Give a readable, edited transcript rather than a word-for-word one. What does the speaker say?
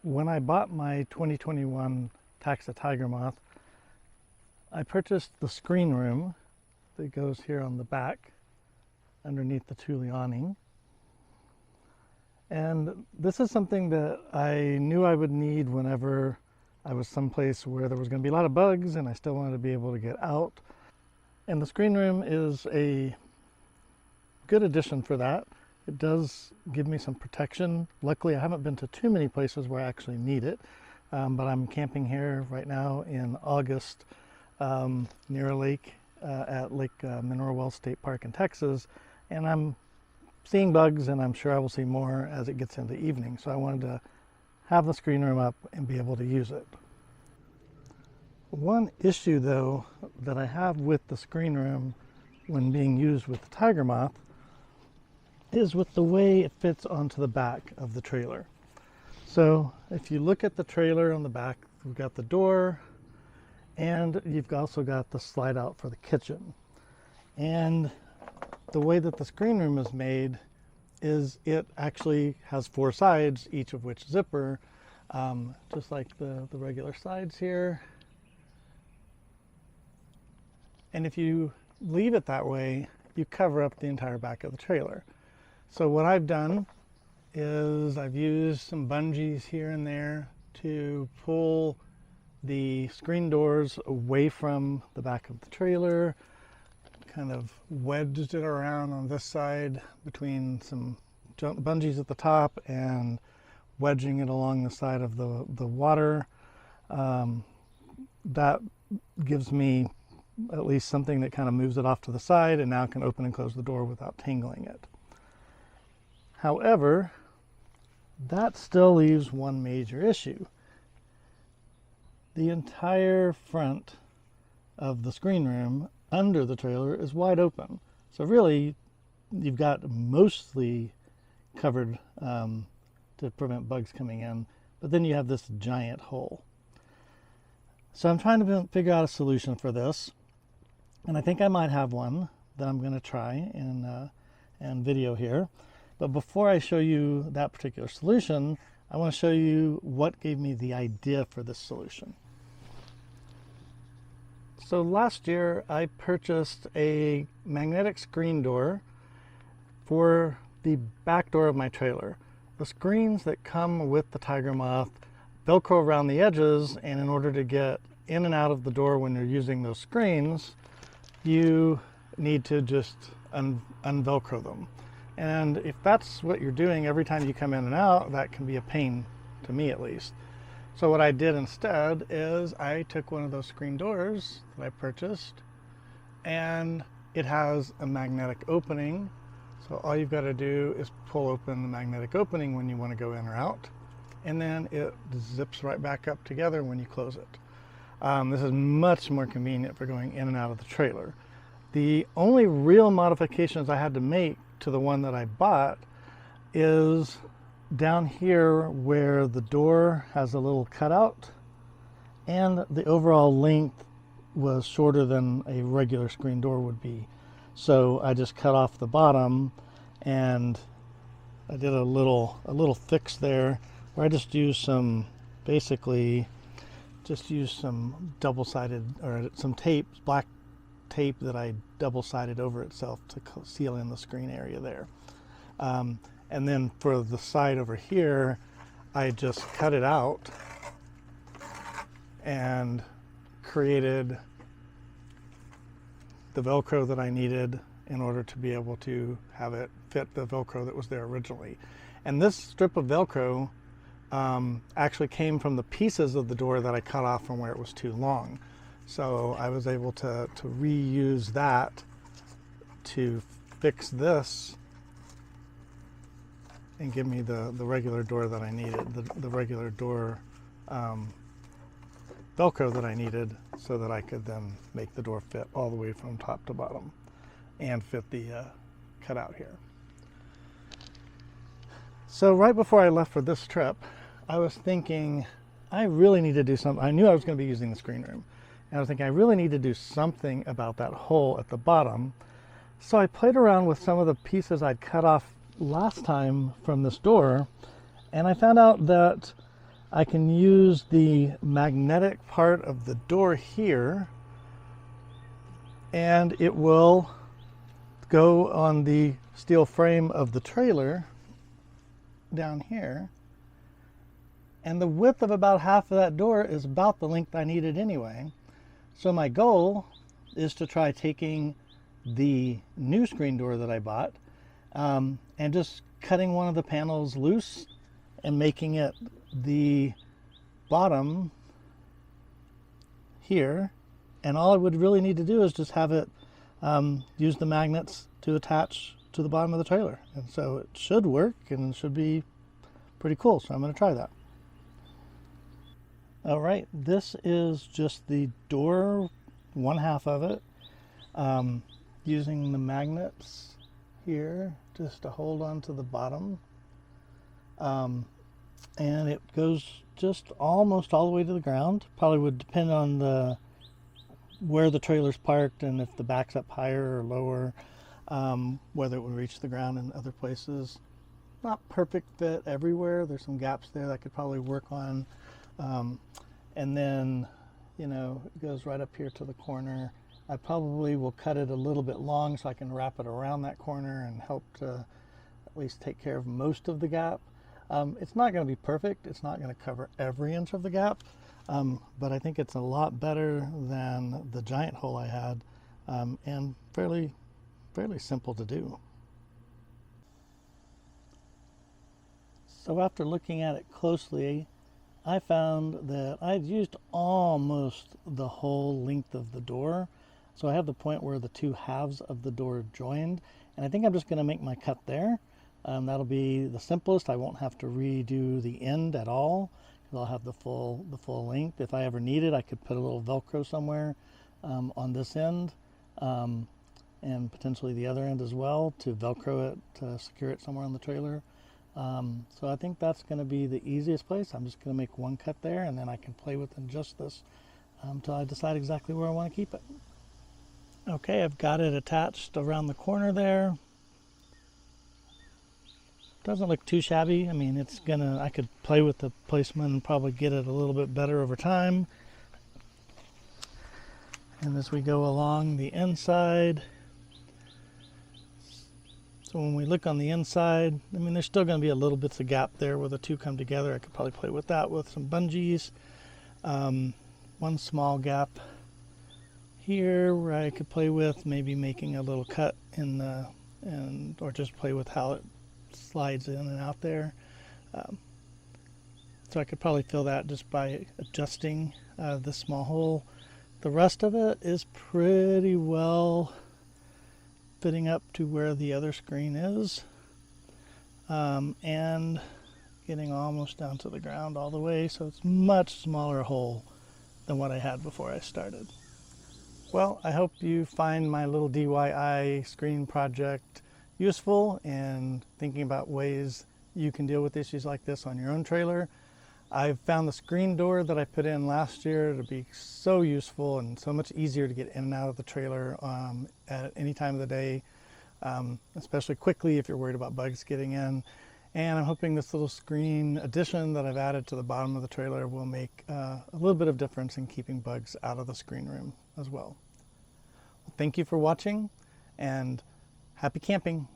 When I bought my 2021 Taxa TigerMoth, I purchased the screen room that goes here on the back underneath the Thule awning. And this is something that I knew I would need whenever I was someplace where there was going to be a lot of bugs and I still wanted to be able to get out. And the screen room is a good addition for that. It does give me some protection. Luckily, I haven't been to too many places where I actually need it, but I'm camping here right now in August near a lake at Lake Mineral Wells State Park in Texas, and I'm seeing bugs, and I'm sure I will see more as it gets into evening. So I wanted to have the screen room up and be able to use it. One issue, though, that I have with the screen room when being used with the TigerMoth is with the way it fits onto the back of the trailer. So if you look at the trailer on the back, we've got the door and you've also got the slide out for the kitchen. And the way that the screen room is made is it actually has 4 sides, each of which zipper, just like the regular sides here. And if you leave it that way, you cover up the entire back of the trailer. So what I've done is I've used some bungees here and there to pull the screen doors away from the back of the trailer, kind of wedged it around on this side between some bungees at the top and wedging it along the side of the water. That gives me at least something that kind of moves it off to the side and now can open and close the door without tangling it. However, that still leaves one major issue. The entire front of the screen room under the trailer is wide open. So really, you've got mostly covered to prevent bugs coming in, but then you have this giant hole. So I'm trying to figure out a solution for this, and I think I might have one that I'm going to try and video here. But before I show you that particular solution, I want to show you what gave me the idea for this solution. So last year I purchased a magnetic screen door for the back door of my trailer. The screens that come with the TigerMoth Velcro around the edges, and in order to get in and out of the door when you're using those screens, you need to just unvelcro them. And if that's what you're doing every time you come in and out, that can be a pain, to me at least. So what I did instead is I took one of those screen doors that I purchased, and it has a magnetic opening. So all you've got to do is pull open the magnetic opening when you want to go in or out, and then it zips right back up together when you close it. This is much more convenient for going in and out of the trailer. The only real modifications I had to make to the one that I bought is down here where the door has a little cutout, and the overall length was shorter than a regular screen door would be. So I just cut off the bottom, and I did a little fix there where I just used some, basically just used some double-sided, or some tape, black tape that I double-sided over itself to seal in the screen area there. And then for the side over here, I just cut it out and created the Velcro that I needed in order to be able to have it fit the Velcro that was there originally. And this strip of Velcro actually came from the pieces of the door that I cut off from where it was too long. So I was able to reuse that to fix this and give me the regular door that I needed, the regular door Velcro that I needed, so that I could then make the door fit all the way from top to bottom and fit the cutout here. So right before I left for this trip, I was thinking I really need to do something. I knew I was going to be using the screen room, and I was thinking I really need to do something about that hole at the bottom. So I played around with some of the pieces I'd cut off last time from this door, and I found out that I can use the magnetic part of the door here, and it will go on the steel frame of the trailer down here. And the width of about half of that door is about the length I needed anyway. So my goal is to try taking the new screen door that I bought and just cutting one of the panels loose and making it the bottom here. And all I would really need to do is just have it use the magnets to attach to the bottom of the trailer. And so it should work and should be pretty cool. So I'm going to try that. All right, this is just the door, one half of it, using the magnets here just to hold on to the bottom. And it goes just almost all the way to the ground. Probably would depend on where the trailer's parked and if the back's up higher or lower, whether it would reach the ground in other places. Not perfect fit everywhere. There's some gaps there that I could probably work on. And then, you know, it goes right up here to the corner. I probably will cut it a little bit long so I can wrap it around that corner and help to at least take care of most of the gap. It's not going to be perfect. It's not going to cover every inch of the gap, but I think it's a lot better than the giant hole I had, and fairly simple to do. So after looking at it closely, I found that I'd used almost the whole length of the door. So I have the point where the two halves of the door joined, and I think I'm just going to make my cut there. That'll be the simplest. I won't have to redo the end at all because I'll have the full length. If I ever need it, I could put a little Velcro somewhere on this end, and potentially the other end as well to Velcro it to secure it somewhere on the trailer. So I think that's going to be the easiest place. I'm just going to make one cut there, and then I can play with and adjust this until I decide exactly where I want to keep it. Okay, I've got it attached around the corner there. Doesn't look too shabby. I mean, I could play with the placement and probably get it a little bit better over time. And as we go along the inside, so when we look on the inside, I mean, there's still going to be a little bits of gap there where the two come together. I could probably play with that with some bungees. One small gap here where I could play with maybe making a little cut or just play with how it slides in and out there. So I could probably fill that just by adjusting this small hole. The rest of it is pretty well fitting up to where the other screen is, and getting almost down to the ground all the way, so it's much smaller hole than what I had before I started. Well, I hope you find my little DIY screen project useful and thinking about ways you can deal with issues like this on your own trailer. I've found the screen door that I put in last year to be so useful and so much easier to get in and out of the trailer at any time of the day, especially quickly if you're worried about bugs getting in. And I'm hoping this little screen addition that I've added to the bottom of the trailer will make a little bit of difference in keeping bugs out of the screen room as well. Thank you for watching, and happy camping.